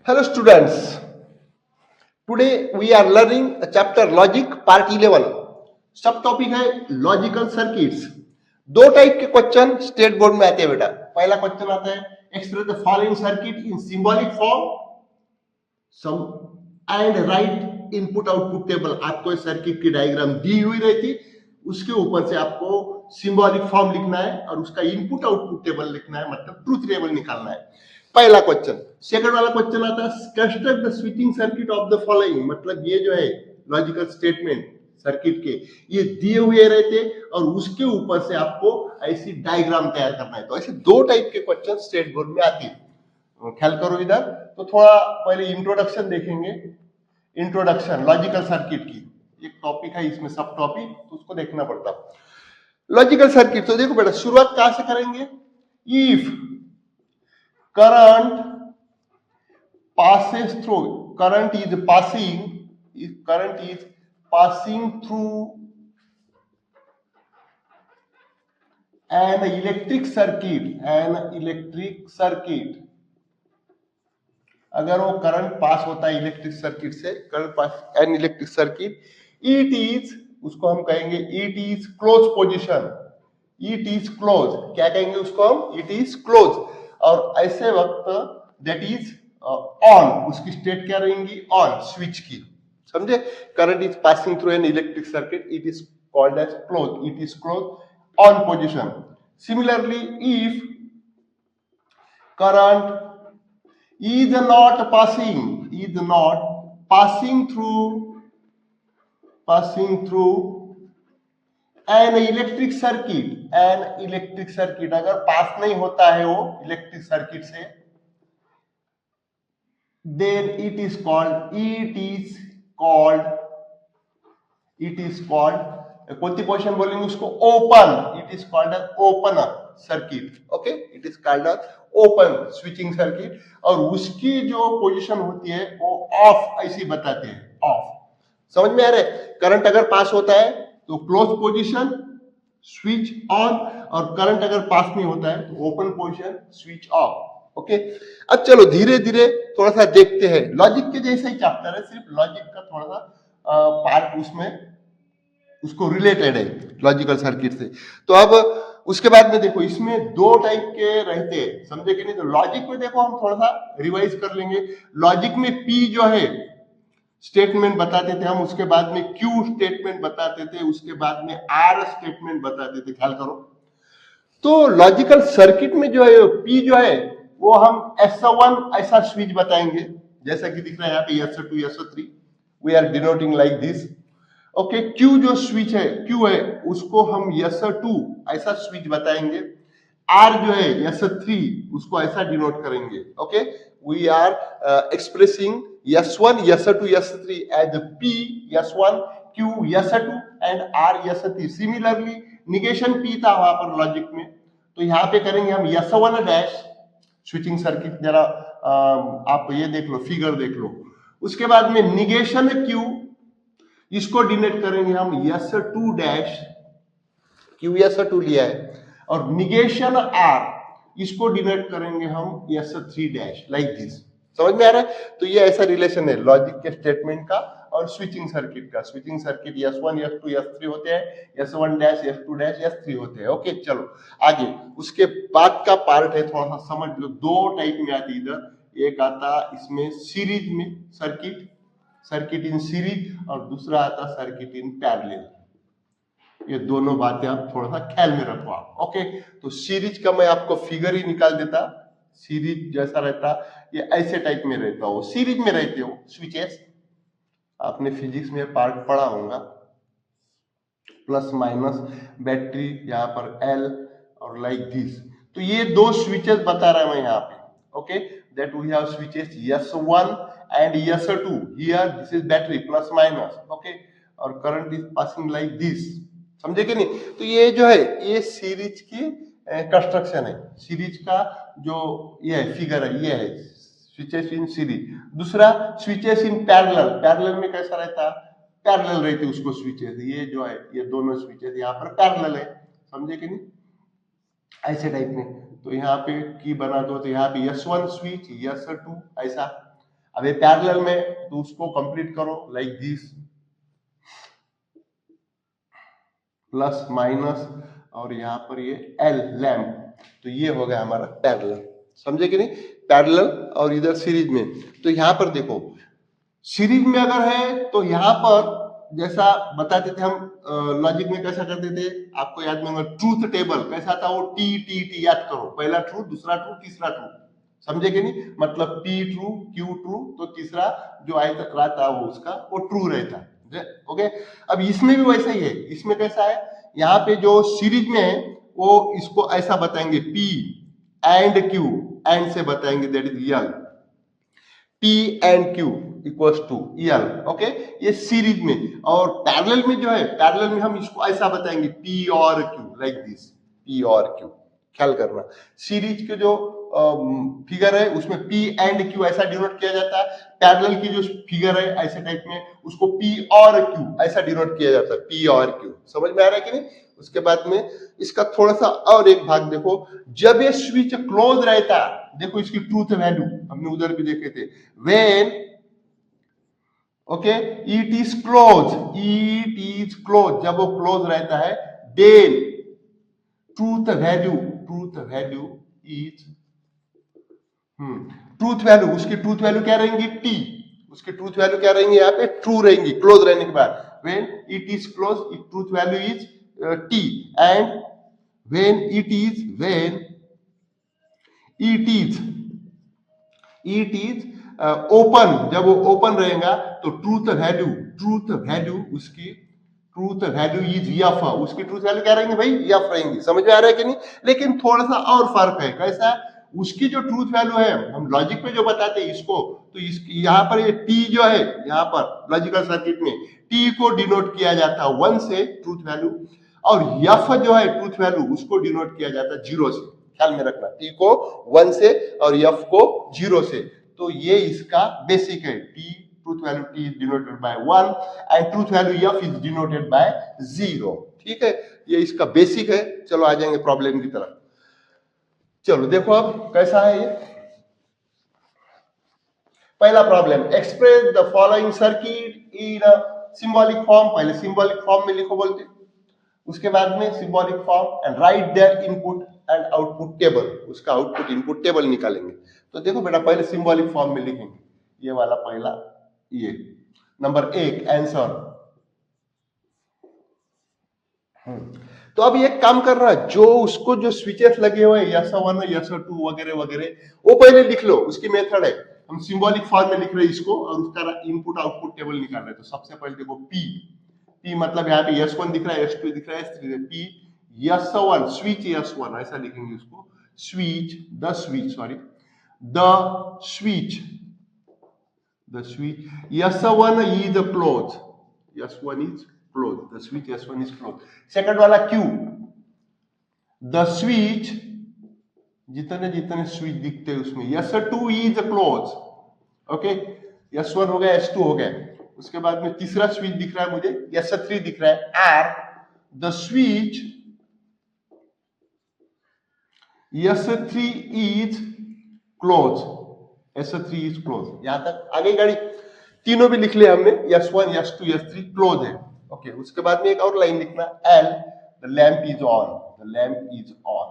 Hello students, today we are learning a chapter logic part 11. सब topic है logical circuits. दो type के question state board में आते हैं बेटा। पहला क्वेश्चन आता है express the following circuit in symbolic form sum and write input output table. आपको सर्किट की डायग्राम दी हुई रहती, उसके ऊपर से आपको सिंबॉलिक फॉर्म लिखना है और उसका इनपुट आउटपुट टेबल लिखना है, मतलब ट्रूथ टेबल निकालना है। पहला क्वेश्चन। सेकंड वाला क्वेश्चन आता है construct the switching circuit of the following, मतलब ये जो है लॉजिकल स्टेटमेंट सर्किट के ये दिए हुए रहते और उसके ऊपर से आपको ऐसी डायग्राम तैयार करना है। तो ऐसे दो टाइप के क्वेश्चन स्टेट बोर्ड में आते हैं। ख्याल करो इधर। तो थोड़ा पहले इंट्रोडक्शन देखेंगे। इंट्रोडक्शन लॉजिकल सर्किट की एक टॉपिक है, इसमें सब टॉपिक तो उसको देखना पड़ता। लॉजिकल सर्किट तो देखो बेटा, शुरुआत कहां से करेंगे। If current passes through, current is passing through an electric circuit, अगर वो करंट पास होता है इलेक्ट्रिक सर्किट से, current pass N electric circuit, it is, उसको हम कहेंगे it is close position, it is close, क्या कहेंगे उसको हम, इट इज क्लोज। और ऐसे वक्त दैट इज ऑन, उसकी स्टेट क्या रहेंगी, ऑन, स्विच की, समझे। Current is passing through an electric circuit, it is called as close, it is close on position. Similarly if current is not passing through an electric circuit, अगर पास नहीं होता है वो इलेक्ट्रिक सर्किट से, then it is called कोणती position बोलेंगे उसको, open, it is called as open circuit, okay, it is called as open switching circuit. और उसकी जो पोजीशन होती है वो ऑफ ऐसी बताते हैं, ऑफ। समझ में आ रहा है। करंट अगर पास होता है तो क्लोज पोजीशन, स्विच ऑन, और करंट अगर पास नहीं होता है तो open position, switch off, okay. अब चलो धीरे धीरे थोड़ा सा देखते हैं। लॉजिक के जैसा ही चैप्टर है, सिर्फ लॉजिक का थोड़ा सा पार्ट उसमें उसको रिलेटेड है लॉजिकल सर्किट से। तो अब उसके बाद में देखो, इसमें दो टाइप के रहते हैं, समझे कि नहीं। तो लॉजिक में देखो हम थोड़ा सा रिवाइज कर लेंगे। लॉजिक में पी जो है स्टेटमेंट बताते थे हम, उसके बाद में क्यू स्टेटमेंट बताते थे, उसके बाद में आर स्टेटमेंट बताते थे, ख्याल करो। तो लॉजिकल सर्किट में जो है पी जो है वो हम S1 ऐसा स्विच बताएंगे, जैसा कि दिख रहा है यहाँ पे S2 S3, we are denoting like this, okay. Q जो स्विच है, क्यू है, उसको हम S2 ऐसा स्विच बताएंगे। आर जो है S3, उसको ऐसा डिनोट करेंगे, okay. We are expressing S1 S2 S3 as P S1, Q S2 and R S3। Similarly negation P था वहां पर लॉजिक में, तो यहाँ पे करेंगे हम S1 डैश स्विचिंग सर्किट। जरा आप ये देख लो, फिगर देख लो। उसके बाद में निगेशन Q, इसको डिनोट करेंगे हम S2 डैश, Q S2 लिया है, और निगेशन R, इसको डिनोट करेंगे हम S3 डैश, लाइक दिस। समझ में आ रहा है। तो ये ऐसा रिलेशन है लॉजिक के स्टेटमेंट का और स्विचिंग सर्किट का। Switching circuit S1 S2 S3 होते हैं, S1 dash S2 dash S3 होते हैं, ओके। चलो आगे, उसके बाद का पार्ट है, थोड़ा सा समझ लो। दो टाइप में आती इधर, एक आता इसमें सीरीज में सर्किट, सर्किट इन सीरीज, और दूसरा आता सर्किट इन पैरेलल। ये दोनों बातें आप थोड़ा सा ख्याल में रखो आप, ओके। तो सीरीज का मैं आपको फिगर ही निकाल देता। सीरीज जैसा रहता, ये ऐसे टाइप में रहता हो, सीरीज में रहते हो स्विचेस। आपने फिजिक्स में पार्ट पढ़ा होगा, प्लस माइनस बैटरी, यहाँ पर एल और लाइक दिस। तो ये दो स्विचेस बता रहा है मैं यहाँ पे, okay. That we have switches S1 and S2, here this is battery plus minus, okay, और current is passing like this, समझे कि नहीं। तो ये जो है ये सीरीज की कंस्ट्रक्शन है, सीरीज का जो ये है फिगर है, ये है स्विचेस इन सीरीज। दूसरा स्विचेस इन पैरेलल, पैरेलल में कैसा रहता, पैरेलल रहते उसको स्विचेस, ये जो है ये दोनों स्विचेस यहाँ पर पैरेलल है, समझे कि नहीं, ऐसे टाइप में। तो यहाँ पे की बना दो, तो यहाँ पे S1 स्विच S2 ऐसा, अब ये पैरेलल में तो उसको कंप्लीट करो लाइक दिस, प्लस माइनस और यहाँ पर ये एल लैम्प, तो ये हो गया हमारा पैरेलल, समझे कि नहीं, पैरेलल और इधर सीरीज में। तो यहाँ पर देखो सीरीज में अगर है तो यहाँ पर जैसा बताते थे हम लॉजिक में कैसा करते थे, आपको याद में होगा ट्रूथ टेबल कैसा था, वो टी टी टी याद करो, पहला ट्रू, दूसरा ट्रू, तीसरा ट्रू, समझे कि नहीं, मतलब पी ट्रू, क्यू ट्रू, तो तीसरा जो रहता वो उसका वो ट्रू रहता। ओके, अब इसमें भी वैसा ही है, इसमें कैसा है, यहाँ पे जो सीरीज में है वो इसको ऐसा बताएंगे P एंड Q, एंड से बताएंगे that is L, P and Q equals to L, okay, ये सीरीज में। और पैरेलल में जो है, पैरेलल में हम इसको ऐसा बताएंगे P और Q, लाइक दिस, P और Q, ख्याल करना। सीरीज के जो फिगर है उसमें P एंड Q ऐसा डिनोट किया जाता है, पैरेलल की जो फिगर है ऐसे टाइप में उसको P और Q ऐसा डिनोट किया जाता है, P और Q, समझ में आ रहा है कि नहीं। उसके बाद में इसका थोड़ा सा और एक भाग देखो, जब ये स्विच क्लोज रहता है, देखो इसकी ट्रूथ वैल्यू हमने उधर भी देखे थे, when okay it is close, it is close, जब वो क्लोज रहता है, then truth value is truth value, उसकी ट्रूथ वैल्यू क्या रहेंगी, टी, उसकी ट्रूथ वैल्यू क्या रहेंगी, यहाँ पे ट्रू रहेंगी क्लोज रहने के बाद। When it is close, truth value is T, and when it is open, जब वो ओपन रहेगा तो ट्रूथ वैल्यू उसकी ट्रूथ वैल्यू इज यफ, उसकी ट्रूथ वैल्यू क्या रहेंगे भाई, यफ रहेंगी, समझ में आ रहा है कि नहीं। लेकिन थोड़ा सा और फर्क है, कैसा, उसकी जो ट्रूथ वैल्यू है हम लॉजिक में जो बताते हैं इसको, तो इसकी यहाँ पर ये टी जो है, यहाँ पर लॉजिकल सर्किट में टी को डिनोट किया जाता है 1 से ट्रूथ वैल्यू, और यफ जो है ट्रूथ वैल्यू उसको डिनोट किया जाता है 0 से, ख्याल में रखना, टी को 1 से और यफ को 0 से। तो ये इसका बेसिक है, T truth value T is denoted by 1 and truth value F is denoted by 0, ठीक है, ये इसका बेसिक है। चलो आ जाएंगे प्रॉब्लम की तरफ। चलो देखो अब कैसा है ये पहला problem, express the following circuit in symbolic form, पहले सिंबॉलिक फॉर्म में लिखो बोलते, उसके बाद में symbolic form and right there input and output table, उसका आउटपुट इनपुट टेबल निकालेंगे। तो देखो बेटा पहले सिंबॉलिक फॉर्म में लिखेंगे, ये वाला पहला, ये नंबर 1 आंसर। तो अब एक काम करना, जो उसको जो स्विचेस लगे हुए हैं यस1 यस2 वगैरह वगैरह, वो पहले लिख लो, उसकी मेथड है, हम सिंबॉलिक फॉर्म में लिख रहे हैं इसको और उसका इनपुट आउटपुट टेबल निकाल रहे हैं। तो सबसे पहले देखो P मतलब यहाँ पे यस1 दिख रहा है, यस2 दिख रहा है, यस3 P यस1 स्विच यस1 ऐसा लिखेंगे उसको, स्विच द स्विच यस1 इज क्लोज, यस1 is close, the switch S1 is closed. Second वाला Q, the switch, जितने स्विच दिखते हैं उसमें S2 is closed, okay, S1 हो गया, S2 हो गया, उसके बाद में तीसरा स्विच दिख रहा है मुझे, S3 दिख रहा है, R, the switch S3 is closed, S3 is closed, यहां तक आगे गाड़ी, तीनों भी लिख लिया हमने, S1 S2 S3 क्लोज है, ओके। उसके बाद में एक और लाइन लिखना, L, the lamp is on, the lamp is on,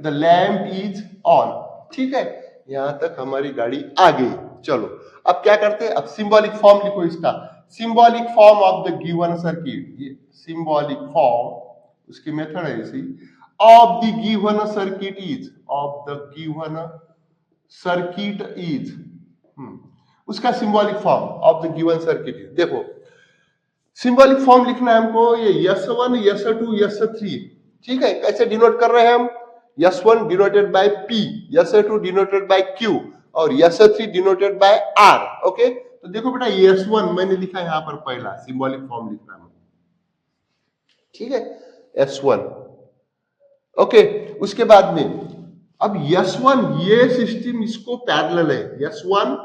the lamp is on, ठीक है, यहां तक हमारी गाड़ी आ गई। चलो अब क्या करते हैं, अब सिंबॉलिक फॉर्म लिखो इसका, symbolic form of the given circuit, ये सिंबॉलिक फॉर्म, उसकी मेथड है इसी, of the given circuit is, of the given circuit is, उसका symbolic form of the given circuit is, देखो सिंबॉलिक फॉर्म लिखना है हमको, ये यस1 यस2 यस3, ठीक है, कैसे डिनोट कर रहे हैं हम, यस1 डिनोटेड बाय P, यस2 डिनोटेड बाय Q और यस3 डिनोटेड बाय R, ओके। तो देखो बेटा यस1 मैंने लिखा है यहाँ पर पहला सिंबॉलिक फॉर्म लिखना है, ठीक है, S1, ओके। उसके बाद में अब यस1, ये सिस्टम इसको पैरेलल है, यस1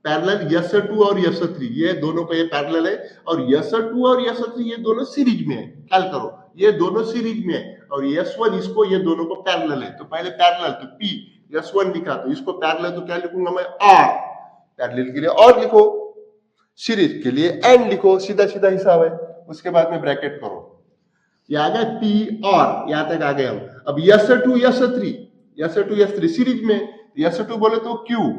पैरेलल यस2 और यस3, ये दोनों को ये पैरेलल है, और यस2 और यस3 ये दोनों सीरीज में है, ख्याल करो ये दोनों सीरीज में है, और यस1 इसको ये दोनों को पैरेलल है। तो पहले पैरेलल, तो P यस1 लिखा, तो इसको पैरेलल तो क्या लिखूंगा मैं, R, पैरेलल के लिए और लिखो, सीरीज के लिए एंड लिखो, सीधा सीधा हिसाब है। उसके बाद में ब्रैकेट करो, ये आ गया पी और, यहां तक आ गए हम। अब S2 S3, S2 S3 series में, S2 बोले तो Q,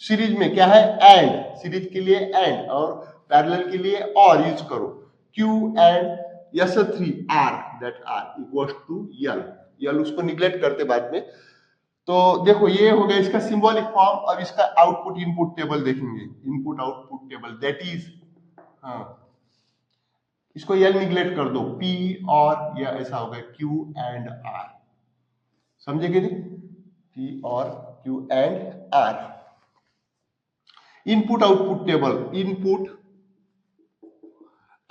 सीरीज में क्या है एंड, सीरीज के लिए एंड और पैरेलल के लिए और यूज करो, Q and S3 R, that R equals to L उसको निग्लेक्ट करते बाद में। तो देखो ये हो गया इसका सिंबॉलिक फॉर्म। अब इसका आउटपुट इनपुट टेबल देखेंगे, input output table that is, हाँ इसको L निग्लेक्ट कर दो, P और या ऐसा होगा Q एंड R, समझे कि नहीं, P और Q and R। Input output table, input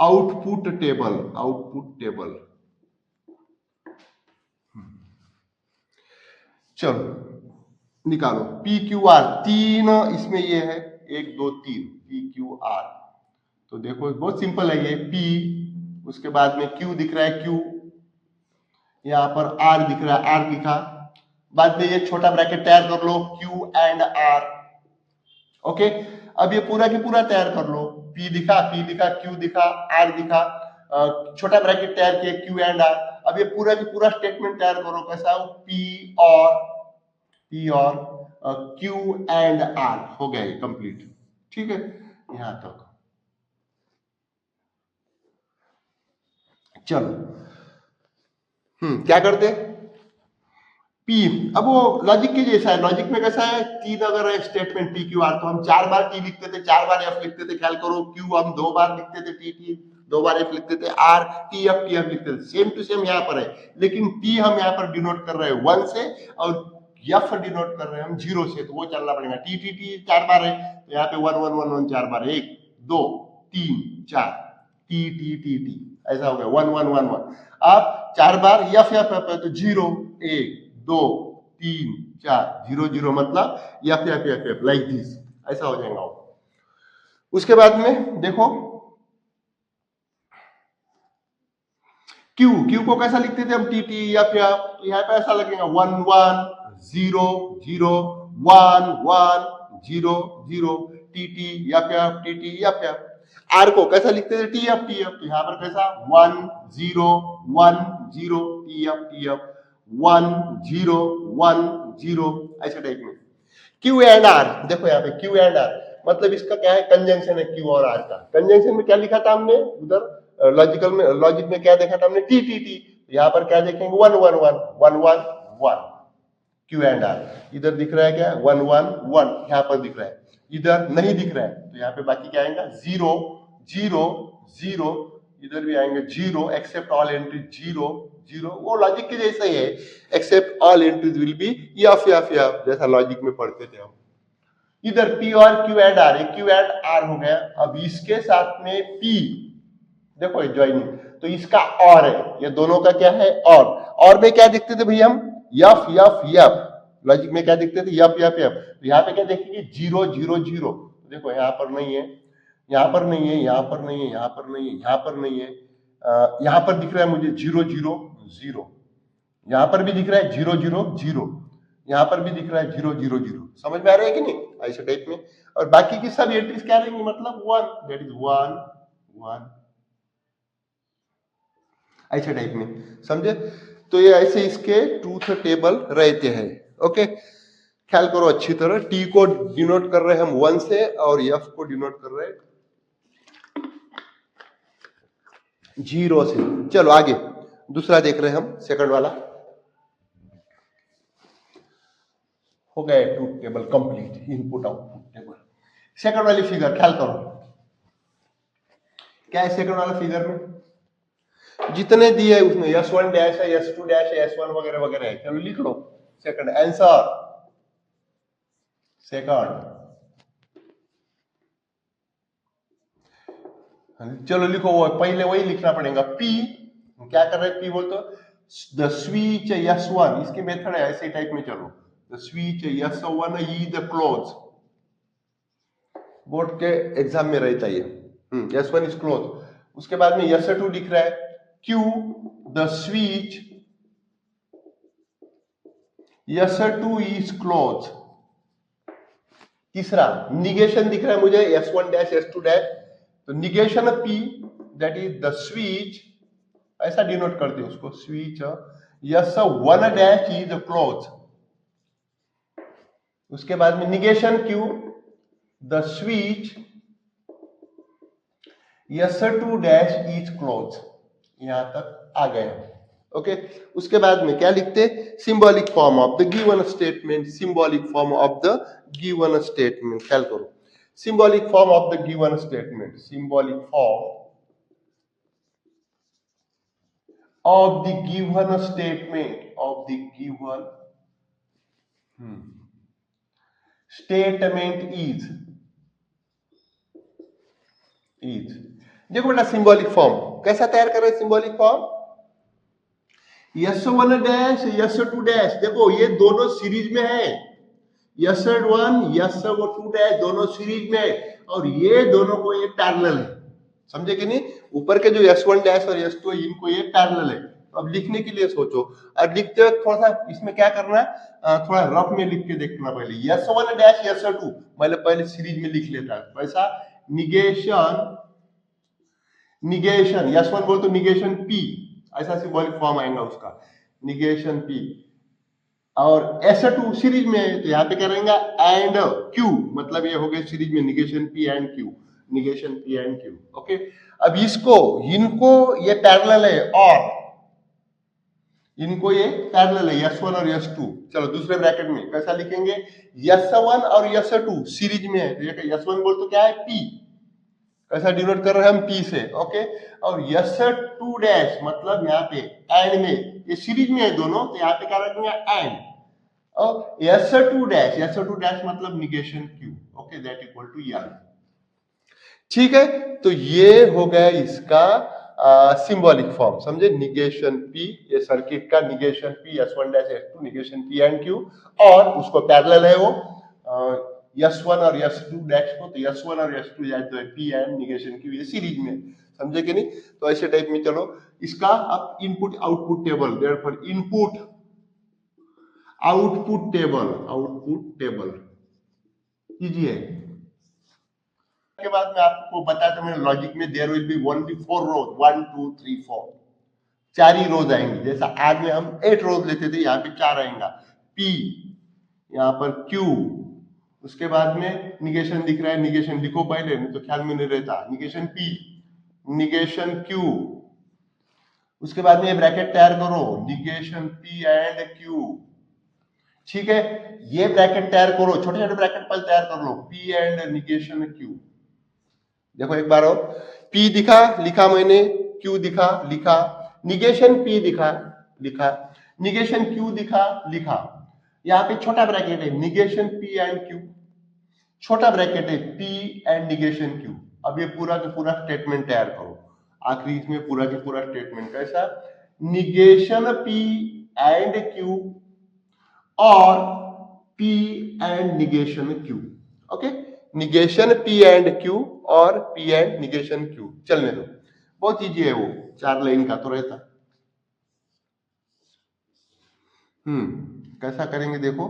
output table, output table, चलो निकालो P Q R, तीन इसमें ये है 1 2 3 P Q R। तो देखो बहुत सिंपल है ये, P उसके बाद में Q दिख रहा है Q, यहां पर R दिख रहा है R लिखा, बाद में ये छोटा ब्रैकेट तैयार कर लो Q एंड R। ओके, अब ये पूरा की पूरा तैयार कर लो, P दिखा Q दिखा R दिखा, छोटा ब्रैकेट तैयार किया Q एंड R। अब ये पूरा की पूरा स्टेटमेंट तैयार करो, कैसा हो, P और Q एंड R हो गया ये कंप्लीट, ठीक है यहां तक। चलो क्या करते, P, अब वो लॉजिक के जैसा है, लॉजिक में कैसा है, तीन अगर है स्टेटमेंट P Q R तो हम 4 बार T लिखते थे, 4 बार F लिखते थे, ख्याल करो Q हम 2 बार लिखते थे T 2 बार F लिखते थे, R T F लिखते थे, सेम टू सेम यहाँ पर है, लेकिन T हम यहाँ पर डिनोट कर रहे हैं 1 से और F डिनोट कर रहे हैं हम 0 से, तो वो चलना पड़ेगा। T 4 बार है तो यहाँ पे 1 1 1 1 4 बार, 1 2 3 4 T ऐसा हो गया 1 1 1 1। अब 4 बार F है तो 0 1 2 3 4 0 0 मतलब F लाइक दिस, ऐसा हो जाएगा। उसके बाद में देखो Q को कैसा लिखते थे हम, TT F, यहाँ पे ऐसा लगेगा 1 1 0 0 1 1 0 0 TT F। R को कैसा लिखते थे, TF, तो यहाँ पर कैसा 1 0 1 0 TF 1 0 1 0 ऐसे टाइप में। Q एंड R, देखो यहाँ पे Q एंड R मतलब इसका क्या है, कंजंक्शन है Q और R का। कंजंक्शन में क्या लिखा था हमने उधर लॉजिक में क्या देखा था हमने, T, यहाँ पर क्या देखेंगे 1 1 1 1 1 1 Q एंड R। इधर दिख रहा है क्या 1 1 1, यहाँ पर दिख रहा है, इधर नहीं दिख रहा है तो यहाँ पे बाकी क्या आएगा 0 0 0, इधर भी आएंगे 0 एक्सेप्ट ऑल एंट्रीज 0 0, वो लॉजिक के जैसा ही है, except all entries will be F जैसा लॉजिक में पढ़ते थे हम। इधर P और Q and R, Q and R हो गया। अब इसके साथ में P, देखो ज्वाइनिंग, तो इसका और है, ये दोनों का क्या है और में क्या देखते थे भैया हम, F लॉजिक में क्या देखते थे F तो यहाँ पे क्या देखेंगे 0 0 0, देखो यहाँ पर नहीं है, यहाँ पर नहीं है, यहाँ पर नहीं है, यहाँ पर नहीं है, यहाँ पर नहीं है, यहाँ पर दिख रहा है मुझे 0 0 0, यहाँ पर भी दिख रहा है 0 0 0, यहाँ पर भी दिख रहा है 0 0 0, समझ में आ रहा है कि नहीं, ऐसे टाइप में। और बाकी की सब एंट्रीज क्या रहेंगी, मतलब 1, दैट इज 1 1, ऐसे टाइप में, समझे। तो ये ऐसे इसके ट्रूथ टेबल रहते हैं। ओके, ख्याल करो अच्छी तरह, T को डिनोट कर रहे हैं हम 1 से और F को डिनोट कर रहे हैं 0 से। चलो आगे दूसरा देख रहे हैं हम, सेकंड वाला हो गया truth table complete, input output table. Second वाली फिगर ख्याल करो, क्या है सेकंड वाला फिगर में, जितने दिए है उसमें S1 डैश है, S2 डैश है, S1 वगैरह वगैरह है। चलो लिख लो सेकंड आंसर, सेकंड, चलो लिखो, वो पहले वही लिखना पड़ेगा। P क्या कर रहे हैं, P बोलते द स्विच S1, इसके मेथड है ऐसे टाइप में। चलो the switch S1 E the close, board के एग्जाम में रहता है ये, S1 इज क्लोज। उसके बाद में S2 दिख रहा है Q the switch S2 is closed, तीसरा निगेशन दिख रहा है मुझे S1 डैश S2 डैश, तो negation P that is the switch, ऐसा डिनोट करते हैं उसको switch S1 dash is close. उसके बाद में negation Q the switch S2 dash is close. यहां तक आ गए हम। ओके उसके बाद में क्या लिखते हैं, symbolic form of the given statement, symbolic form of the given statement. ख्याल करो, symbolic form of the given statement, symbolic form of the given statement, of the given statement is देखो बेटा सिंबॉलिक फॉर्म कैसा तैयार कर रहे हैं, symbolic form S1 dash S2 dash, देखो ये दोनों सीरीज में है, S1 S2 डैश दोनों सीरीज में है और ये दोनों को ये पैरेलल है, समझे कि नहीं। ऊपर के जो S1 डैश और S2 इनको ये पैरेलल है। अब लिखने के लिए सोचो, अब लिखते वक्त थोड़ा सा इसमें क्या करना है, थोड़ा रफ में लिख के देखना। पहले S1 डैश S2 पहले सीरीज में लिख लेता है, वैसा निगेशन S1 बोल तो निगेशन P, ऐसा सिंबॉलिक फॉर्म आएगा उसका, निगेशन P। और S2 सीरीज में है तो यहाँ पे करेंगे एंड Q, मतलब ये हो गया सीरीज में negation P and Q, negation P and Q। Okay अब इनको ये पैरेलल है और इनको ये पैरेलल है S1 और S2। चलो दूसरे ब्रैकेट में कैसा लिखेंगे, S1 और S2 सीरीज में है तो S1 बोल तो क्या है P, कैसा डिनोट कर रहे हैं हम P से। ओके और S2 डैश मतलब यहाँ पे एंड में, ये सीरीज में है दोनों तो यहाँ पे क्या रखेंगे एंड, और S2 डैश मतलब negation Q। Okay that equal to N। ठीक है तो ये हो गया इसका सिंबॉलिक फॉर्म, समझे। निगेशन P, ये सर्किट का negation P S1 dash S2 negation P and Q, और उसको पैरेलल है वो S1 और S2 डैश को, तो S1 और S2 जो है P एंड निगेशन Q ये सीरीज में, समझे कि नहीं। तो ऐसे टाइप में चलो इसका अब input output table, therefore input output table कीजिए। के बाद में आपको बताया था मैंने लॉजिक में देयर विल बी ओनली 4 रोज, 1 2 3 4, 4 ही रोज आएंगी। जैसा आज में हम 8 रोज लेते थे, यहाँ पे 4 आएगा, P यहाँ पर Q, उसके बाद में निगेशन दिख रहा है, निगेशन लिखो पहले नहीं तो ख्याल में नहीं रहता, निगेशन P निगेशन Q, उसके बाद में ये ब्रैकेट तैयार करो निगेशन P एंड Q। ठीक है ये ब्रैकेट तैयार करो, छोटे छोटे ब्रैकेट पहले तैयार कर लो, P एंड निगेशन Q। देखो एक बार और P दिखा लिखा मैंने, Q दिखा लिखा, निगेशन P दिखा लिखा, निगेशन Q दिखा लिखा। यहाँ पे छोटा ब्रैकेट है निगेशन P एंड Q, छोटा ब्रैकेट है P एंड निगेशन Q। अब ये पूरा का पूरा स्टेटमेंट तैयार करो, आखिरी इसमें पूरा के पूरा स्टेटमेंट कैसा, निगेशन P एंड Q और P and negation Q। Okay negation P and Q और P एंड निगेशन Q, चलने दो, बहुत इजी है वो, 4 लाइन का तो रहता। कैसा करेंगे देखो,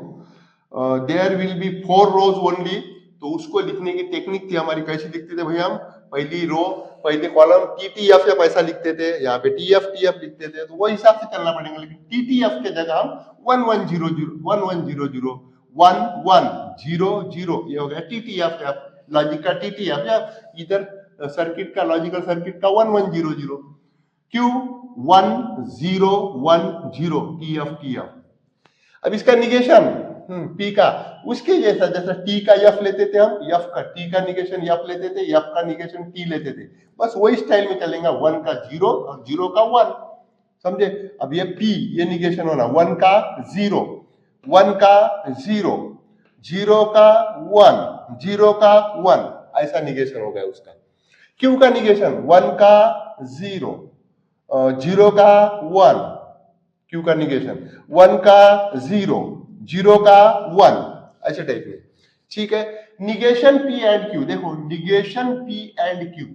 there will be 4 rows only, तो उसको लिखने की टेक्निक थी हमारी, कैसे लिखते थे भाई हम, पहली रो पहले कॉलम TTF या पैसा लिखते थे, यहाँ पे TF लिखते थे, तो वो हिसाब से चलना पड़ेगा। लेकिन TTF के जगह हम 1100 1100 1100 ये हो गया TTF, लॉजिक का TTF, या इधर सर्किट का लॉजिकल सर्किट का 1100 Q 1010 TF। अब इसका निगेशन P का उसके जैसा, जैसा T का F लेते थे हम, F का T का निगेशन F लेते थे, F का निगेशन T लेते थे, बस वही स्टाइल में चलेगा, 1 का 0 और 0 का 1, समझे। अब ये P ये निगेशन होना, 1 का 0 1 का 0 0 का 1 0 का 1, ऐसा निगेशन हो गया उसका। Q का निगेशन 1 का 0 0 का 1, Q का निगेशन 1 का 0 0 का 1, ऐसे टाइप में। ठीक है निगेशन P एंड Q, देखो निगेशन P एंड Q,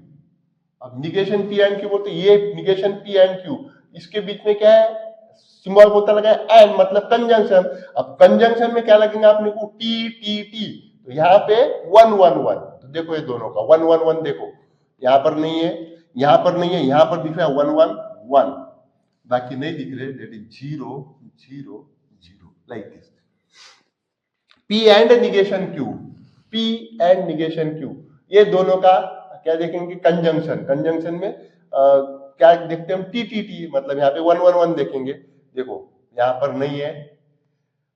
अब निगेशन P एंड Q बोलते ये निगेशन P एंड Q, इसके बीच में क्या है सिंबल बोलता लगा एंड, मतलब कंजंक्शन। अब कंजंक्शन में क्या लगेगा आपने को T T T, तो यहाँ पे 111, तो देखो ये दोनों का 111 देखो, यहाँ पर नहीं है, यहाँ पर नहीं है, यहाँ पर दिख रहा है 111, बाकी नहीं दिख रहे, that is 0 0 0 like this. P and negation Q, P and negation Q, ये दोनों का क्या देखेंगे, कंजंक्शन। कंजंक्शन में क्या देखते हैं हम, TTT, मतलब यहाँ पे 111 देखेंगे, देखो यहाँ पर नहीं है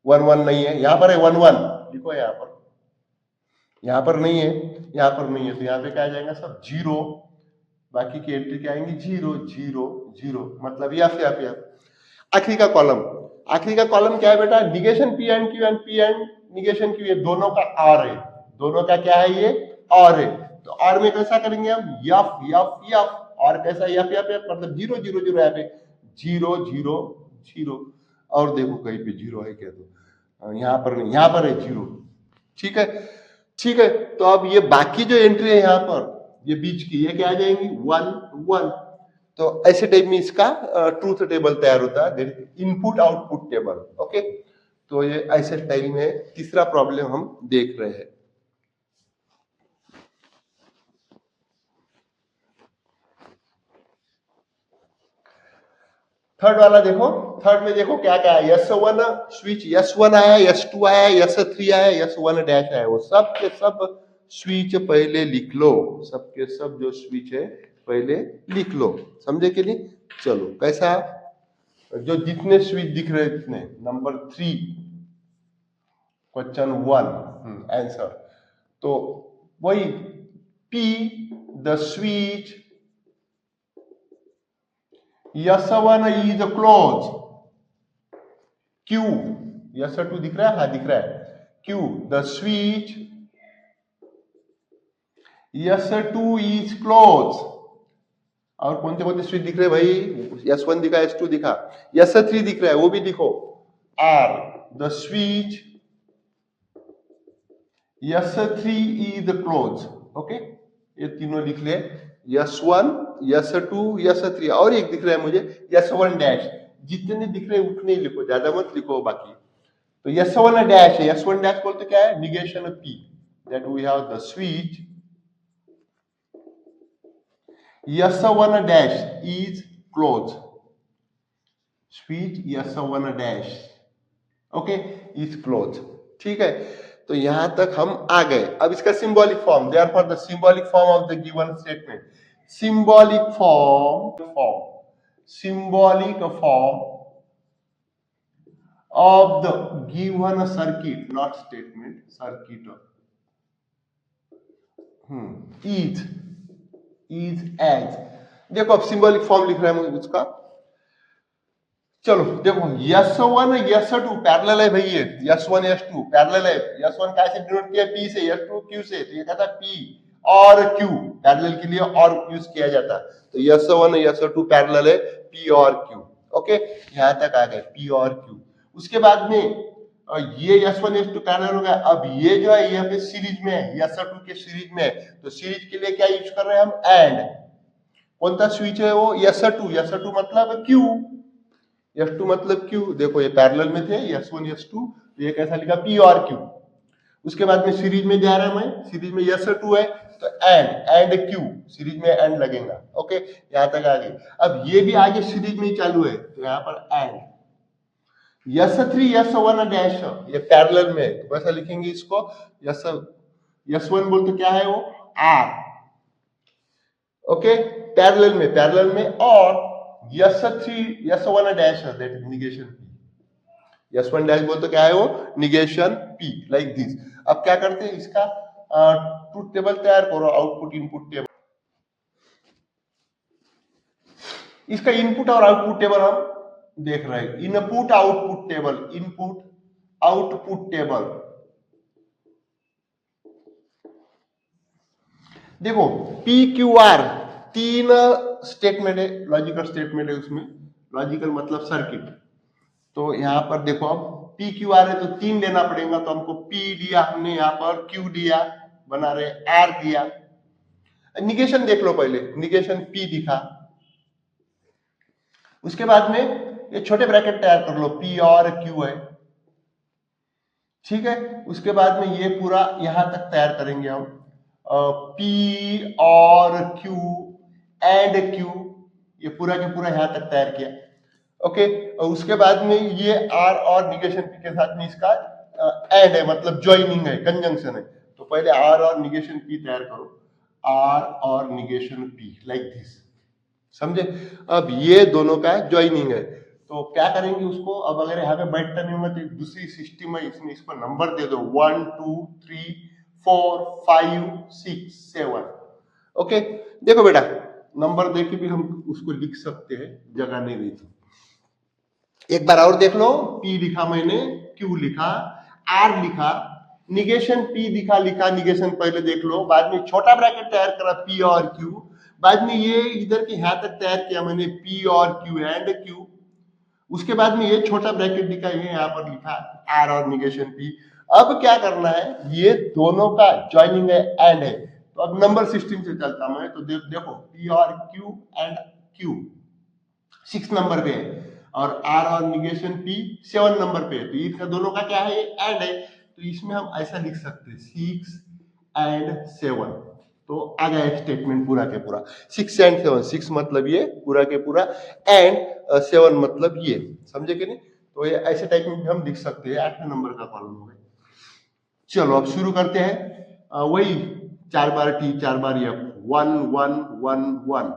11 नहीं है, यहाँ पर है 11, देखो यहाँ पर नहीं है, यहाँ पर नहीं है, तो यहाँ पे क्या आ जाएगा सब 0, बाकी की एंट्री क्या आएंगी 0 0 0, मतलब यफ। आखिरी का कॉलम क्या है बेटा, negation P and Q and P and negation Q, ये दोनों का और है, दोनों का क्या है, ये और है। तो और में कैसा करेंगे हम, यफ यफ यफ, और कैसा यफ यफ यफ, मतलब 0 0 0, यहाँ पे 0 0 0, और देखो कहीं पे 0 है क्या, तो यहाँ पर नहीं, यहाँ पर है 0, ठीक है ठीक है। तो अब ये बाकी जो एंट्री है यहाँ पर, ये बीच की, ये क्या आ जाएंगी 1 1, तो ऐसे टाइप में इसका ट्रूथ टेबल तैयार होता है, इनपुट आउटपुट टेबल। ओके, तो ये ऐसे स्टाइल में तीसरा प्रॉब्लम हम देख रहे हैं। थर्ड वाला देखो, थर्ड में देखो क्या क्या है, S1 स्विच, S1 आया, S2 आया, S3 आया, S1 डैश आया, वो सब के सब स्विच पहले लिख लो, सबके सब जो स्विच है पहले लिख लो, समझे कि नहीं। चलो कैसा, जो जितने स्विच दिख रहे इतने, नंबर 3 क्वेश्चन 1 आंसर, तो वही P the switch S1 is closed, Q, S2 दिख रहा है, हाँ दिख रहा है, Q the switch S2 is closed, और कौन से स्विच दिख रहे हैं भाई, S1 दिखा, S2 दिखा, S3 दिख रहा है, वो भी दिखो, R the switch S3 is closed, okay, ये तीनों लिख ले, S1 S2 S3, और एक दिख रहा है मुझे S1 डैश, जितने दिख रहे हैं उतने ही लिखो, ज्यादा मत लिखो बाकी। तो S1 डैश है, S1 डैश बोलते क्या है, negation P, that we have the switch S1 dash is close, switch S1 dash, okay, is close, ठीक है। तो यहां तक हम आ गए। अब इसका symbolic form, therefore the symbolic form of the given statement, symbolic form of the given circuit, not statement, circuit is as, देखो अब सिंबॉलिक फॉर्म लिख रहा है मुझे उसका, चलो देखो S1 S2 पैरेलल है भाई, ये S1 S2 पैरेलल है, S1 कैसे डिनोट किया, P से, S2 Q से, तो ये कहता है P और Q, पैरेलल के लिए और यूज किया जाता है, तो S1 S2 पैरेलल है, P और Q, ओके, यहां तक आ गए P और Q। उसके बाद में ये S1 S2 पैरेलल हो गया, अब ये जो है यहाँ पे सीरीज में है, S2 के सीरीज में है, तो सीरीज के लिए क्या यूज कर रहे हैं हम, एंड, कौन सा स्विच है वो, S2 मतलब Q, S2 मतलब Q, देखो ये पैरेलल में थे S1 S2, तो ये कैसा लिखा P और Q। उसके बाद में सीरीज में जा रहा है, मैं सीरीज में S2 है, तो एंड Q, सीरीज में एंड लगेगा, ओके, यहां तक आ गई। अब ये भी आगे सीरीज में ही चालू है, तो यहाँ पर एंड S3 S1 डैश, ये पैरेलल में है, तो कैसा लिखेंगे इसको, S1 बोलते क्या है वो, R, ओके, पैरेलल में, और S3 S1 dash, that is negation P, S1 dash बोलते क्या है वो, निगेशन P, लाइक दिस। अब क्या करते हैं, इसका ट्रूथ टेबल तैयार करो, आउटपुट इनपुट टेबल, इसका इनपुट और आउटपुट टेबल हम देख रहे हैं, इनपुट आउटपुट टेबल, देखो PQR तीन स्टेटमेंट है, लॉजिकल स्टेटमेंट है उसमें, लॉजिकल मतलब सर्किट, तो यहाँ पर देखो अब PQR है तो 3 लेना पड़ेगा, तो हमको P दिया हमने, यहाँ पर Q दिया, बना रहे R दिया, निगेशन देख लो पहले, निगेशन P दिखा, उसके बाद में ये छोटे ब्रैकेट तैयार कर लो, P और Q है, ठीक है। उसके बाद में ये पूरा यहां तक तैयार करेंगे हम, P और Q एंड Q, ये पूरा के पूरा यहां तक तैयार किया। ओके, और उसके बाद में ये R और निगेशन P के साथ में इसका एंड है, मतलब ज्वाइनिंग है, कंजंक्शन है। तो पहले R और निगेशन P तैयार करो, R और निगेशन P लाइक दिस, समझे। अब ये दोनों का ज्वाइनिंग है, तो क्या करेंगे उसको, अब अगर यहाँ पे बैठता नहीं होगा तो दूसरी सिस्टम है, इसमें इसको नंबर दे दो 1 2 3 4 5 6 7। ओके, देखो बेटा, नंबर दे के भी हम उसको लिख सकते हैं, जगह नहीं रही तो एक बार और देख लो। P लिखा मैंने, Q लिखा, R लिखा, निगेशन P दिखा लिखा, निगेशन पहले देख लो, बाद में छोटा ब्रैकेट तैयार करा P और Q, बाद में ये इधर के यहां तक तैयार किया मैंने P और Q एंड Q, उसके बाद में ये छोटा ब्रैकेट दिखा, ये यहाँ पर लिखा R और निगेशन P। अब क्या करना है, ये दोनों का ज्वाइनिंग है, एंड है, तो अब नंबर सिस्टम से चलता मैं, तो देखो P और Q एंड Q 6 नंबर पे है, और R और निगेशन P 7 नंबर पे है, तो इनका दोनों का क्या है, एंड है, तो इसमें हम ऐसा लिख सकते हैं 6 एंड 7। तो आ गया स्टेटमेंट पूरा के पूरा, 6 एंड 7, 6 मतलब ये पूरा के पूरा, एंड 7 मतलब ये, समझे कि नहीं। तो ये ऐसे टाइप में हम लिख सकते हैं, 8वें नंबर का कॉलम हो गया। चलो अब शुरू करते हैं, वही 4 बार T 4 बार F, 1 1 1 1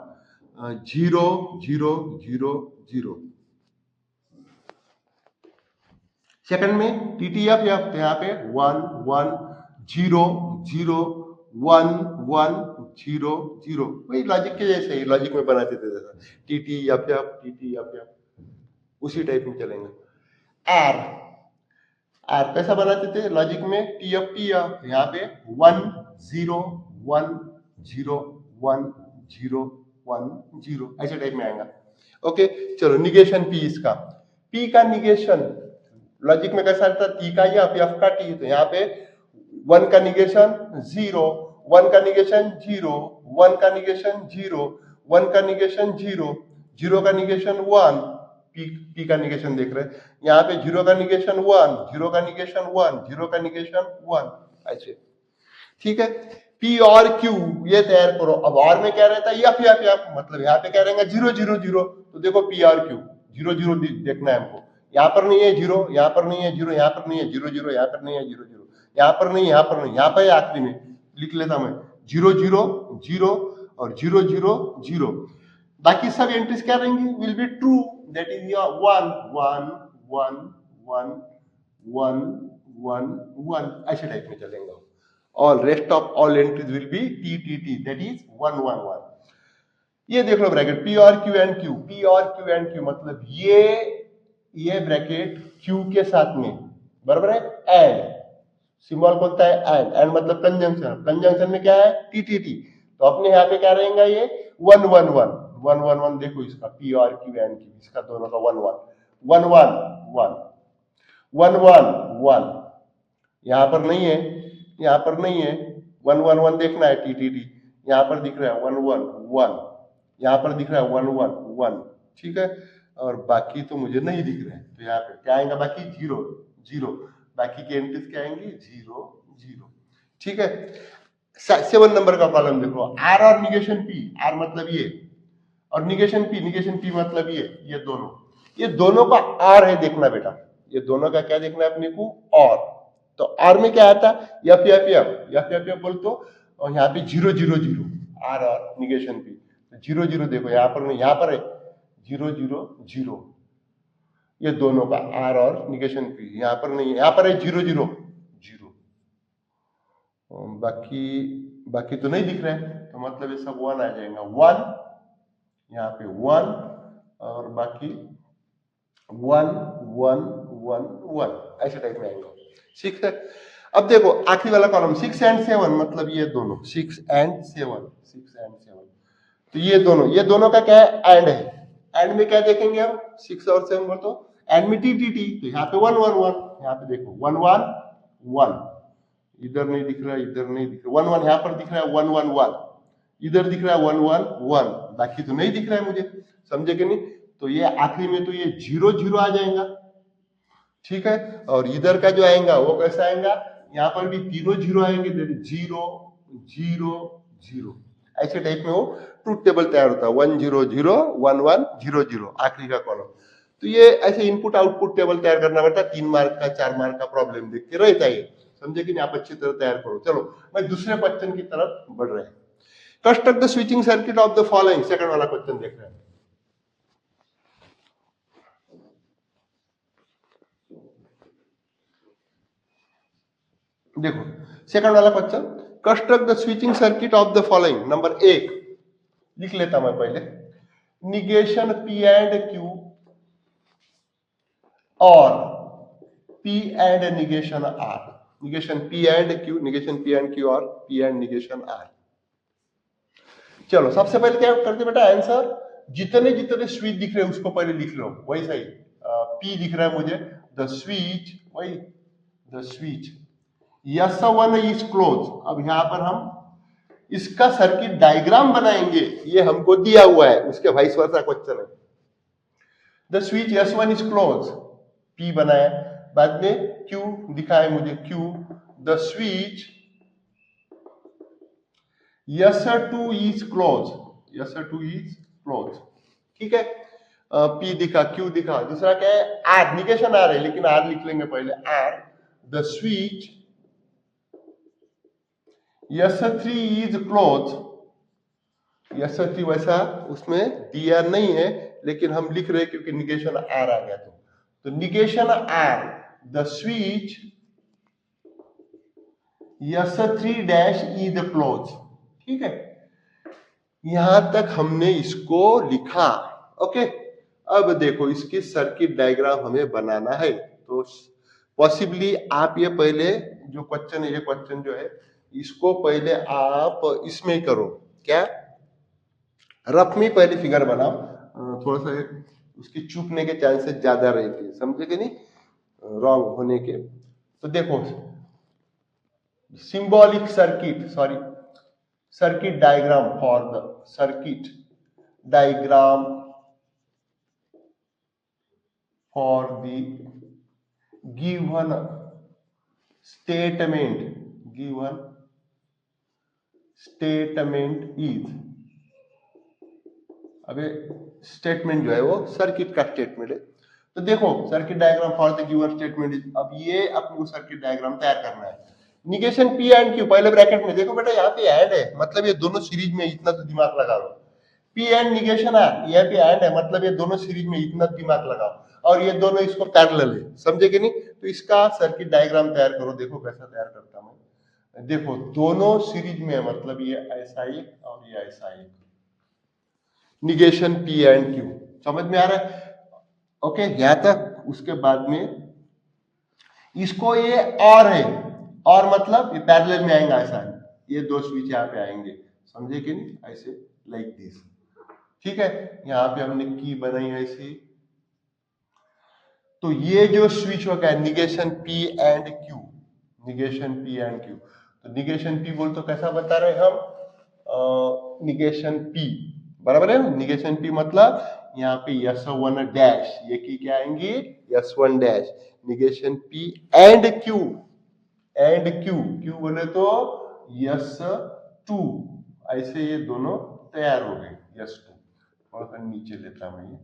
0 0 0 0। सेकंड में TTF, तो यहाँ पे 1 1 0 0 1 1 0 0, वही लॉजिक के जैसे ही लॉजिक में बनाते थे जैसा TTF उसी टाइप में चलेंगे। R कैसा बनाते थे लॉजिक में, TF यहाँ पे 1 0 1 0 1 0 1 0, ऐसे टाइप में आएगा। ओके, चलो निगेशन P इसका, P का निगेशन लॉजिक में कैसा आता है, T का या F का T, तो यहाँ पे 1 का निगेशन 0, 1 का निगेशन 0, 1 का निगेशन 0, 1 का निगेशन 0, 0 का निगेशन 1, P का निगेशन देख रहे हैं, यहाँ पे 0 का निगेशन 1, 0 का निगेशन 1, 0 का निगेशन 1, ऐसे, ठीक है। P और Q ये तैयार करो। अब और में क्या रहता है, F, मतलब यहाँ पे क्या रहेगा 0 0 0, तो देखो P और Q 0 0 देखना है हमको, यहाँ पर नहीं है 0, यहाँ पर नहीं है 0, यहाँ पर नहीं है 0 0, यहाँ पर नहीं है 0 0, यहाँ पर नहीं, यहाँ पर नहीं, यहाँ पर आखिरी में लिख लेता मैं 0 0 0 और 0 0 0। बाकी सब एंट्रीज क्या रहेंगी, will be true, that is your 1 1 1 1 1 1 1, ऐसे टाइप में चलेंगे। All rest of all entries will be T, that is 1 1 1। ये देख लो ब्रैकेट P और Q एंड Q, P और Q एंड Q, मतलब ये ब्रैकेट Q के साथ में, बराबर है, एंड सिंबल बोलता है एंड मतलब कंजंक्शन, कंजंक्शन में क्या है TTT, तो अपने यहाँ पे क्या रहेगा, ये 1 1 1 1 1 1, देखो इसका P और Q एंड Q, इसका दोनों का 1 1 1 1 1 1 1 1, यहाँ पर नहीं है, यहाँ पर नहीं है, 1 1 1 देखना है TTT, यहाँ पर दिख रहा है 1 1 1, यहाँ पर दिख रहा है 1 1 1, ठीक है, और बाकी तो मुझे नहीं दिख रहा है, तो यहाँ पे क्या आएगा, बाकी 0 0, बाकी के एंट्रीज क्या आएंगी 0 0, ठीक है। 7 नंबर का कॉलम देखो, R और निगेशन P, R मतलब ये, और निगेशन P मतलब ये दोनों का R है, देखना बेटा, ये दोनों का क्या देखना है अपने को, और, तो R में क्या आता है, F बोल तो, और यहाँ पे 0 0 0, R और निगेशन P, 0 0 देखो, यहाँ पर नहीं, यहाँ पर है 0 0 0, ये दोनों का R और निगेशन P, यहाँ पर नहीं है, यहाँ पर है 0 0 0, बाकी तो नहीं दिख रहा है, तो मतलब ये सब 1 आ जाएगा, 1 यहाँ पे 1, और बाकी 1 1 1 1, ऐसे टाइप में आएगा, ठीक है। अब देखो आखिरी वाला कॉलम 6 एंड 7, मतलब ये दोनों 6 एंड 7, तो ये दोनों का क्या है, एंड में क्या देखेंगे हम, 6 और 7 बोल तो एंड में TTT, तो यहाँ पे 1 1 1, यहाँ पे देखो 1 1 1, इधर नहीं दिख रहा, इधर नहीं दिख रहा, 1 1 यहाँ पर दिख रहा है 1 1 1, इधर दिख रहा है 1 1 1, बाकी तो नहीं दिख रहा है मुझे, समझे कि नहीं। तो ये आखिरी में तो ये 0 0 आ जाएगा, ठीक है। और इधर का जो आएगा वो कैसा आएगा, यहाँ पर भी तीनों जीरो आएंगे, जीरो जीरो जीरो, ऐसे टाइप में वो ट्रूथ टेबल तैयार होता है, 1 0 0 1 1 0 0 आखिरी का कॉलम। तो ये ऐसे इनपुट आउटपुट टेबल तैयार करना पड़ता है, 3 मार्क का 4 मार्क का प्रॉब्लम देख के रहता है, समझे कि नहीं, आप अच्छी तरह तैयार करो। चलो मैं दूसरे क्वेश्चन की तरफ बढ़ रहे हैं। Construct the switching circuit of the following, second वाला क्वेश्चन देख रहे हैं। देखो सेकंड वाला question, construct the switching circuit of the following. Number 1 लिख लेता मैं पहले, निगेशन पी एंड क्यू और P and negation R, negation P and Q, negation P and Q और पी एंड निगेशन आर। चलो सबसे पहले क्या करते बेटा, आंसर जितने जितने स्विच दिख रहे हैं उसको पहले लिख लो, वही सही। पी दिख रहा है मुझे, द स्विच, वही the switch S1 is close. अब यहां पर हम इसका सर्किट डायग्राम बनाएंगे, ये हमको दिया हुआ है, उसके वाइस वर्सा क्वेश्चन है। The switch S1 is close, P बनाया, बाद में Q दिखाया मुझे, Q the switch S2 is close, S2 is close, ठीक है। P दिखा, Q दिखा, दूसरा क्या है, R, निगेशन R है लेकिन R लिख लेंगे पहले, R the switch S3 is close, S3 वैसा उसमें दिया नहीं है लेकिन हम लिख रहे हैं क्योंकि निगेशन R आ गया, तो negation R the switch S3 dash is close, ठीक है। यहां तक हमने इसको लिखा, ओके। अब देखो इसकी सर्किट डायग्राम हमें बनाना है, तो पॉसिबली आप ये पहले जो क्वेश्चन है, ये क्वेश्चन जो है इसको पहले आप इसमें करो, क्या रफ में पहले फिगर बनाओ, थोड़ा सा उसकी चूकने के चांसेस ज्यादा रहते हैं, समझे कि नहीं, रॉन्ग होने के। तो देखो symbolic circuit, sorry circuit diagram for the circuit diagram for the given statement, given statement is, अबे स्टेटमेंट जो है वो सर्किट का स्टेटमेंट है। तो देखो circuit diagram for the given statement is, अब ये अपने को सर्किट डायग्राम तैयार करना है। निगेशन पी एंड क्यू, पहले ब्रैकेट में देखो बेटा यहाँ पे एंड है, मतलब ये दोनों सीरीज में, इतना तो दिमाग लगा लो। पी एंड निगेशन आर, यहाँ पे एंड है मतलब ये दोनों सीरीज में, इतना दिमाग लगाओ, और ये दोनों इसको पैरेलल है, समझे कि नहीं। तो इसका सर्किट डायग्राम तैयार करो, देखो कैसा तैयार करता मैं। देखो दोनों सीरीज में है, मतलब ये ऐसा एक और ये ऐसा एक, निगेशन पी एंड क्यू, समझ में आ रहा है, ओके यहां तक। उसके बाद में इसको ये और है, और मतलब ये पैरेलल में आएगा, ऐसा है, ये दो स्विच यहाँ पे आएंगे, समझे कि नहीं, ऐसे लाइक दिस, ठीक है। यहाँ पे हमने की बनाई ऐसी, तो ये जो स्विच होगा negation P and Q, negation P and Q, तो निगेशन पी बोल तो कैसा बता रहे हम, निगेशन पी बराबर है ना, निगेशन पी मतलब यहाँ पे S1 डैश, ये की क्या आएंगी S1 dash, negation P and Q, and Q, Q बोले तो S2, ऐसे ये दोनों तैयार हो गए, S2, थोड़ा सा नीचे लेता मैं ये,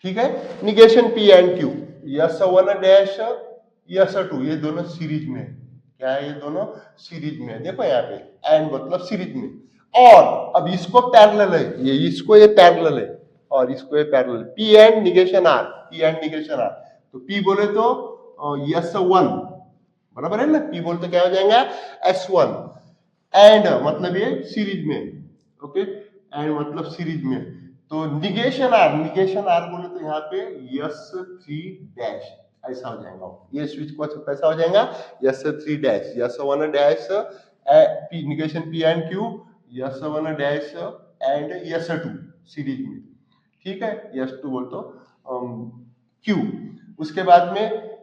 ठीक है। Negation P and Q, S1 dash S2, ये दोनों सीरीज में, क्या है, ये दोनों सीरीज में, देखो यहाँ पे एंड मतलब सीरीज में, और अब इसको पैरेलल है, ये इसको ये पैरेलल है और इसको ये parallel, P and negation R, P and negation R, तो पी बोले तो S1 बराबर है ना, पी बोले तो क्या हो जाएगा S1, एंड मतलब ये सीरीज में, ओके, एंड मतलब सीरीज में, तो निगेशन आर, निगेशन आर बोले तो यहाँ पे S3 डैश, ऐसा हो जाएगा, ये स्विच को कैसा हो जाएगा S3 dash, S1 dash negation P and Q, S1 dash and S2 series में, ठीक है, S2 बोल तो क्यू। उसके बाद में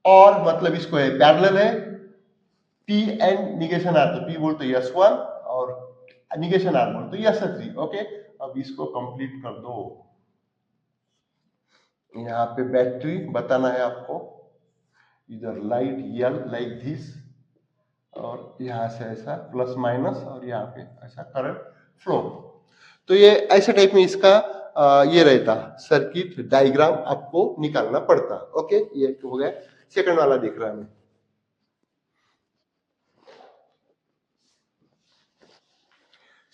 और मतलब इसको है पैरेलल है, पी एंड निगेशन आर, तो पी बोल तो S1 और निगेशन आर बोल तो S3, ओके। अब इसको कंप्लीट कर दो, यहाँ पे बैटरी बताना है आपको, इधर लाइट यल लाइक दिस, और यहाँ से ऐसा प्लस माइनस, और यहाँ पे ऐसा करंट फ्लो। तो ये ऐसे टाइप में इसका ये रहता सर्किट डायग्राम आपको निकालना पड़ता। ओके, ये हो गया। सेकंड वाला देख रहा है हमें।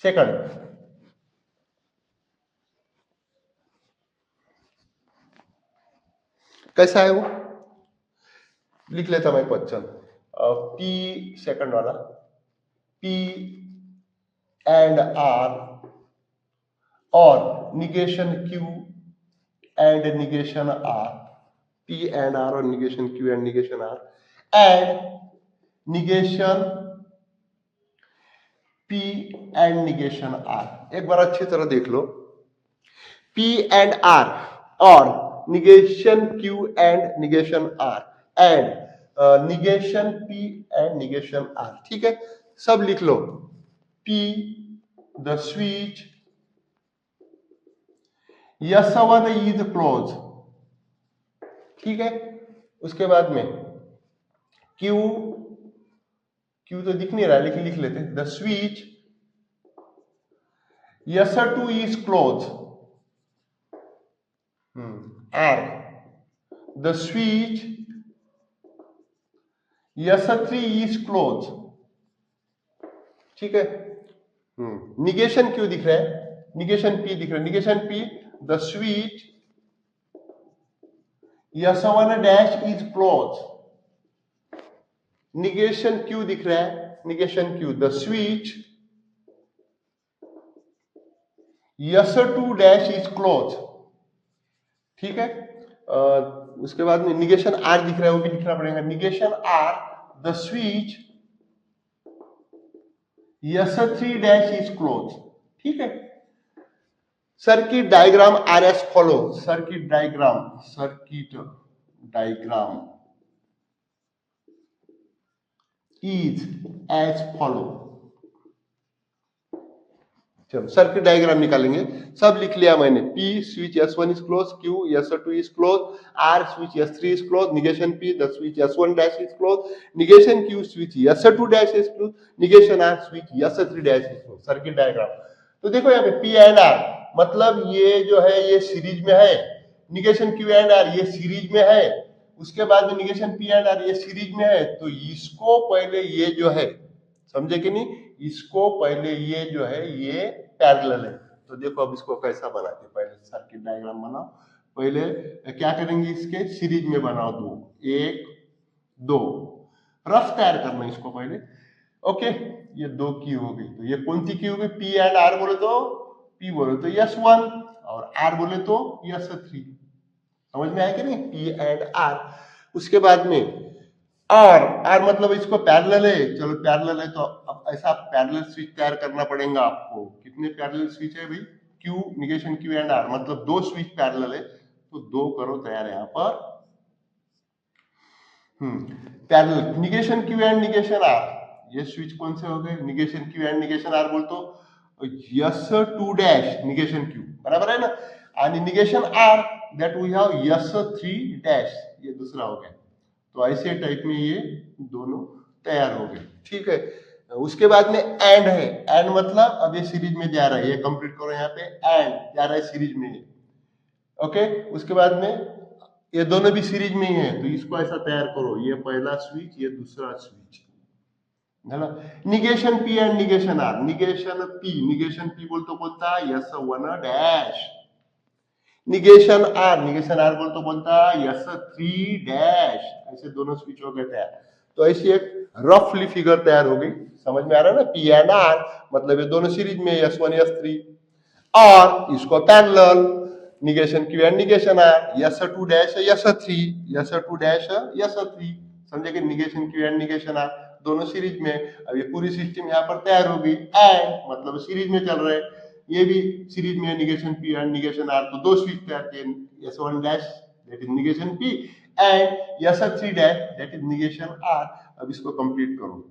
सेकंड कैसा है वो, लिख लेता मैं क्वेश्चन। पी सेकंड वाला, पी एंड आर और negation Q and negation R, P and R और negation Q and negation R, and negation P and negation R. एक बार अच्छी तरह देख लो, पी एंड आर और negation Q and negation R and negation P and negation R. ठीक है, सब लिख लो। P the switch S1 is close. ठीक है, उसके बाद में क्यू, क्यू तो दिख नहीं रहा लेकिन लिख लेते, the switch S2 is close. R, the switch S3 is close। ठीक है, निगेशन क्यों दिख रहा है, निगेशन P दिख रहा है, negation P, the switch S1 dash is close। Negation Q दिख रहा है, negation Q, the switch S2 dash is close। ठीक है, उसके बाद में निगेशन R दिख रहा है, वो भी लिखना पड़ेगा, negation R, the switch S3 dash is close। ठीक है, circuit diagram are as follow, circuit diagram is as follow. चलो सर्किट डायग्राम निकालेंगे, सब लिख लिया मैंने। P switch S1 is close, Q S2 is close, R switch S3 is close, negation P the switch S1 dash is close, negation Q switch S2 dash is close, negation R switch S3 dash is close. Circuit diagram तो देखो यहाँ पे P and R, मतलब ये जो है ये series में है, निगेशन Q एंड R ये सीरीज में है, उसके बाद में निगेशन P एंड R ये सीरीज में है, तो इसको पहले ये जो है, समझे कि नहीं, इसको पहले ये जो है ये पैरेलल है। तो देखो अब इसको कैसा बनाते, पहले सर्किट डायग्राम बनाओ, पहले क्या करेंगे, इसके सीरीज में बनाओ दो, एक दो, रफ तैयार करना इसको पहले। ओके, ये दो की हो गई, तो ये कौन सी की हो गई, पी एंड आर बोले तो, पी बोले तो S1 और आर बोले तो S3। समझ में आया कि नहीं, पी एंड आर। उसके बाद में आर मतलब इसको पैरेलल है, चलो पैरेलल है तो अब ऐसा पैरेलल स्विच तैयार करना पड़ेगा आपको। कितने पैरेलल स्विच है भाई, Q negation Q and R, मतलब दो स्विच पैरेलल है, तो दो करो तैयार है यहाँ पर। Parallel negation Q and negation R, ये स्विच कौन से हो गए, negation Q and negation R बोल तो S2 डैश निगेशन क्यू, बराबर है ना, आणि negation R that we have S3 dash, ये दूसरा हो गया। तो ऐसे टाइप में ये दोनों तैयार हो गए। ठीक है, उसके बाद में एंड है, एंड मतलब अब ये सीरीज में जा रहा है, ये कंप्लीट करो यहाँ पे, एंड जा रहा है सीरीज में। ओके, उसके बाद में ये दोनों भी सीरीज में ही है, तो इसको ऐसा तैयार करो, ये पहला स्विच ये दूसरा स्विच है ना। Negation P and negation R, negation P बोलतो कोणता, S1 डैश, निगेशन आर बोलतो कोणता, S3 डैश, ऐसे दोनों स्विच हो गए तैयार। तो ऐसी एक रफली फिगर तैयार हो गई, समझ में आ रहा है ना, पी एंड आर मतलब ये दोनों सीरीज में S1 S3, और इसको parallel negation Q and negation R, S2 dash S3, S2 dash S3, समझे कि negation Q and negation R दोनों सीरीज में। अब ये पूरी सिस्टम यहाँ पर तैयार हो गई, एंड मतलब सीरीज में चल रहे हैं, ये भी सीरीज में negation P and negation R, तो दो स्विच तैयार किए, S1 dash that is negation P and S3 dash that is negation R. अब इसको कंप्लीट करो,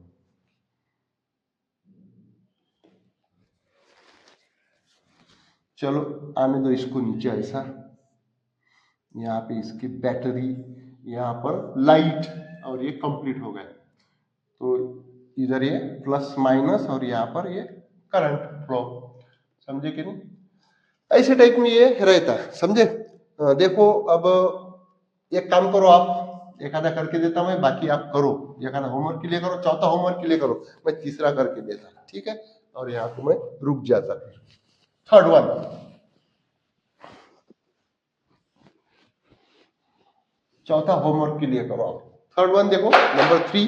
चलो आने दो इसको नीचे ऐसा, यहाँ पे इसकी बैटरी, यहाँ पर लाइट, और ये कंप्लीट हो गए। तो इधर ये प्लस माइनस और यहाँ पर ये करंट फ्लो, समझे कि नहीं? ऐसे टाइप में ये रहता है, समझे? देखो अब एक काम करो, आप एखादा करके देता मैं, बाकी आप करो, एखादा होमवर्क के लिए करो, चौथा होमवर्क के लिए करो, मैं तीसरा करके देता, ठीक है? और यहाँ को मैं रुक जाता फिर। थर्ड वन, चौथा होमवर्क के लिए करो आप। थर्ड वन देखो, नंबर 3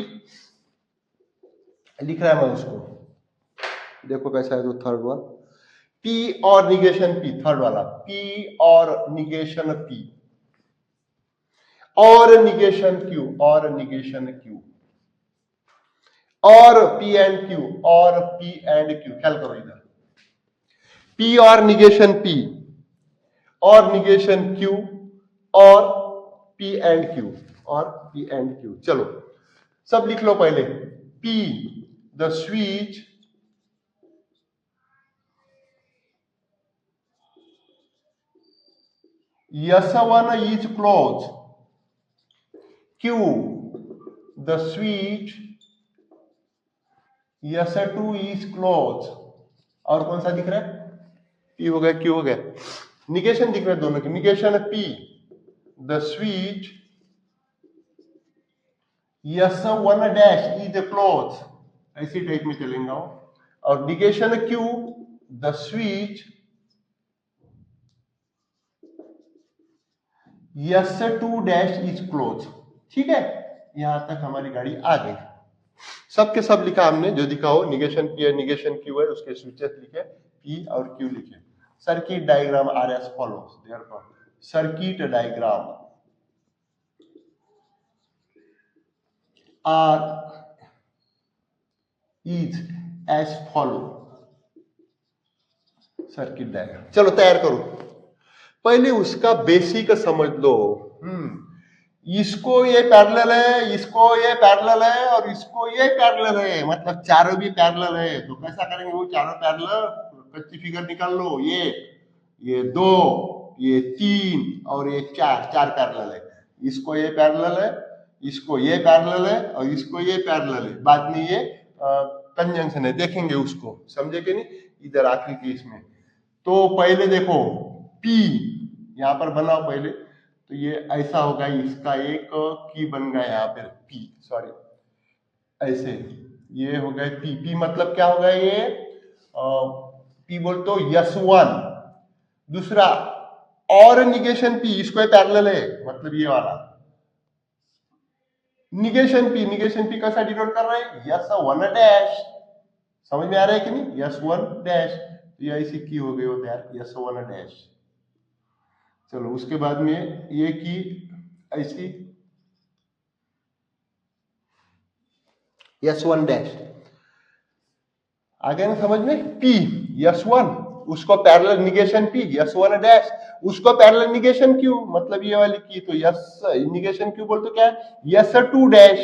लिख रहा है मैं उसको, देखो कैसा है। तो थर्ड वन, P और निगेशन P, थर्ड वाला P और निगेशन P और निगेशन Q और निगेशन Q और P एंड Q और P एंड Q, ख्याल करो इधर, P और निगेशन P और निगेशन Q और P एंड Q और P एंड Q। चलो सब लिख लो पहले। P, the switch S1 is closed, Q, the switch S2 is closed, और कौन सा दिख रहा है? P हो गया, Q हो गया, निगेशन दिख रहा है दोनों की। Negation P, the switch S1 dash is close, ऐसी टाइप में चलेंगे। और negation Q, the switch S2 dash is close. ठीक है, यहां तक हमारी गाड़ी आ गई। सब के सब लिखा हमने, जो दिखा हो, निगेशन P है, निगेशन Q है, उसके स्विचेस लिखे, P और Q लिखे। Circuit diagram are as follows, therefore circuit diagram are is as follow, circuit diagram. चलो तैयार करो, पहले उसका बेसिक समझ लो। इसको ये पैरेलल है, इसको ये पैरेलल है, और इसको ये पैरेलल है, मतलब चारों भी पैरेलल है। तो कैसा करेंगे वो चारों पैरेलल? कच्ची फिगर निकाल लो, ये 2, ये 3 और ये 4, 4 पैरेलल है। इसको ये पैरेलल है, इसको ये पैरेलल है, और इसको ये पैरेलल है। बाद में ये कंजंक्शन है, देखेंगे उसको, समझे कि नहीं? इधर आखिरी केस में। तो पहले देखो P यहां पर बनाओ पहले, तो ये ऐसा होगा, इसका एक की बन गया यहाँ पे P, सॉरी ऐसे, ये हो गया P मतलब क्या होगा? ये P बोल तो S1, दूसरा और निगेशन P, इसको पैरेलल है, मतलब ये वाला निगेशन P कैसा डिनोट कर रहा है? S1 डैश, समझ में आ रहा है कि नहीं? S1 डैश, ये ऐसी की हो गई होता है S1 डैश। चलो उसके बाद में ये की ऐसी S1 डैश आ गया ना समझ में? P S1, उसको parallel negation P, S1 dash, उसको पैरेलल निगेशन Q, मतलब ये वाली की, तो S निगेशन Q बोल तो क्या है? S2 डैश,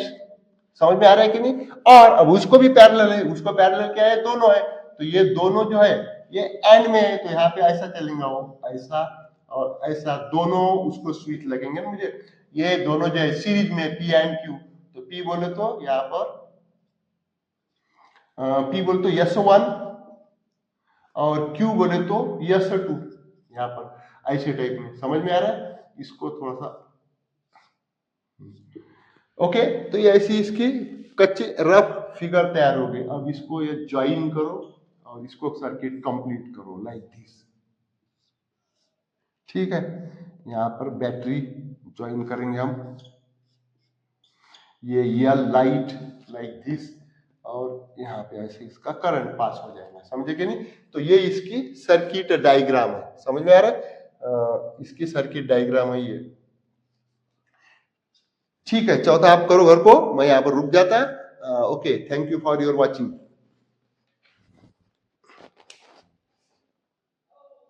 समझ में आ रहा है कि नहीं? और अब उसको भी पैरेलल है, उसको पैरेलल क्या है? दोनों है, तो ये दोनों जो है ये एंड में है, तो यहाँ पे ऐसा चलेगा, वो ऐसा और ऐसा, दोनों उसको स्विच लगेंगे मुझे। ये दोनों जो है सीरीज में P एंड Q, तो P बोले तो यहाँ पर P बोले तो S1 और Q बोले तो S2, यहाँ पर ऐसे टाइप में, समझ में आ रहा है? इसको थोड़ा सा ओके। तो ये ऐसी इसकी कच्ची रफ फिगर तैयार हो गई। अब इसको ये ज्वाइन करो और इसको सर्किट कंप्लीट करो लाइक दिस। ठीक है, यहाँ पर बैटरी ज्वाइन करेंगे हम, ये लाइट लाइक दिस, और यहाँ पे ऐसे इसका करंट पास हो जाएगा, समझे कि नहीं? तो ये इसकी सर्किट डायग्राम है, समझ में आ रहा है? इसकी सर्किट डायग्राम है ये। ठीक है, चौथा आप करो घर को, मैं यहाँ पर रुक जाता है। Okay, thank you for your watching.